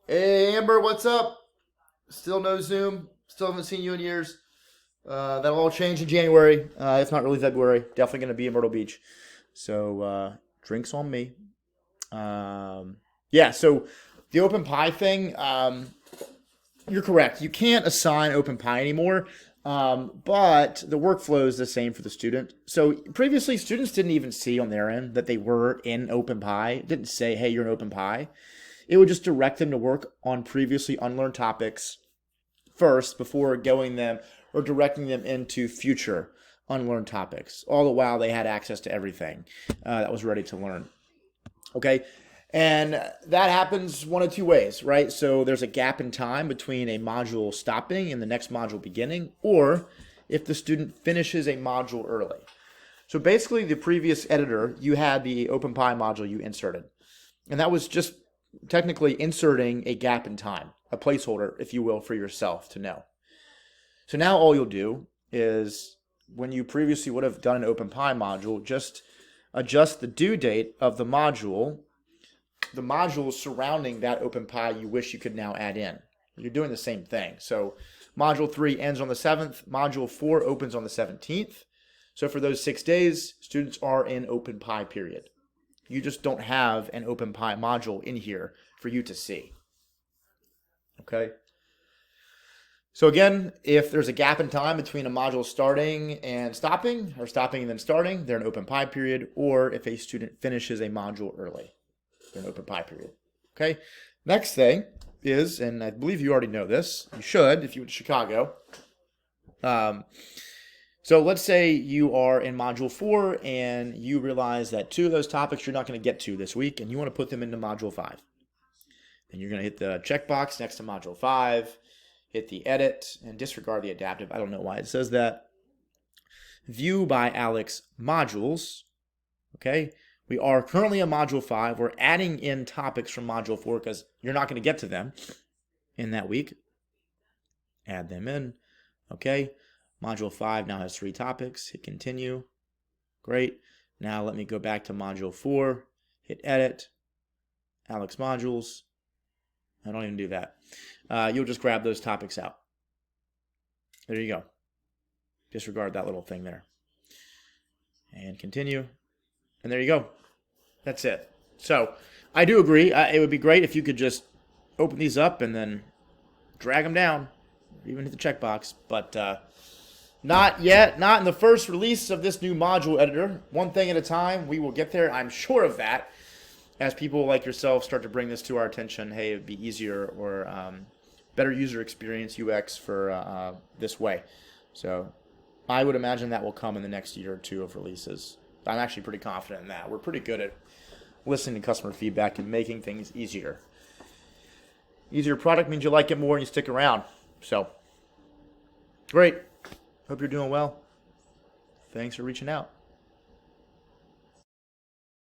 Hey Amber, what's up? Still no Zoom. Still haven't seen you in years. That'll all change in January. If not really February. Definitely going to be in Myrtle Beach. So drinks on me. Yeah. So the open pie thing. You're correct. You can't assign open pie anymore. But the workflow is the same for the student. So previously, students didn't even see on their end that they were in open pie. It didn't say, "Hey, you're in open pie." It would just direct them to work on previously unlearned topics first before going them or directing them into future unlearned topics. All the while they had access to everything that was ready to learn. Okay. And that happens one of two ways, right? So there's a gap in time between a module stopping and the next module beginning, or if the student finishes a module early. So basically, the previous editor, you had the OpenPy module you inserted. And that was just technically inserting a gap in time, a placeholder, if you will, for yourself to know. So now all you'll do is, when you previously would have done an OpenPy module, just adjust the due date of the modules surrounding that OpenPy you wish you could now add in. You're doing the same thing. So module 3 ends on the 7th, module 4 opens on the 17th. So for those 6 days, students are in OpenPy period. You just don't have an OpenPy module in here for you to see. Okay? So again, if there's a gap in time between a module starting and stopping, or stopping and then starting, they're in OpenPy period, or if a student finishes a module early, they're in OpenPy period. Okay? Next thing is, and I believe you already know this, you should if you went to Chicago. So let's say you are in Module 4 and you realize that 2 of those topics you're not going to get to this week and you want to put them into Module 5. Then you're going to hit the checkbox next to Module 5, hit the edit, and disregard the adaptive. I don't know why it says that. View by Alex modules. Okay, we are currently in Module 5. We're adding in topics from Module 4 because you're not going to get to them in that week. Add them in. Okay. Module 5 now has 3 topics. Hit continue. Great. Now let me go back to Module 4. Hit edit. Alex modules. I don't even do that. You'll just grab those topics out. There you go. Disregard that little thing there. And continue. And there you go. That's it. So I do agree. It would be great if you could just open these up and then drag them down. Even hit the checkbox. But not yet. Not in the first release of this new module editor. One thing at a time. We will get there. I'm sure of that. As people like yourself start to bring this to our attention, hey, it'd be easier or better user experience UX for this way. So I would imagine that will come in the next year or two of releases. I'm actually pretty confident in that. We're pretty good at listening to customer feedback and making things easier. Easier product means you like it more and you stick around. So, great. Hope you're doing well. Thanks for reaching out.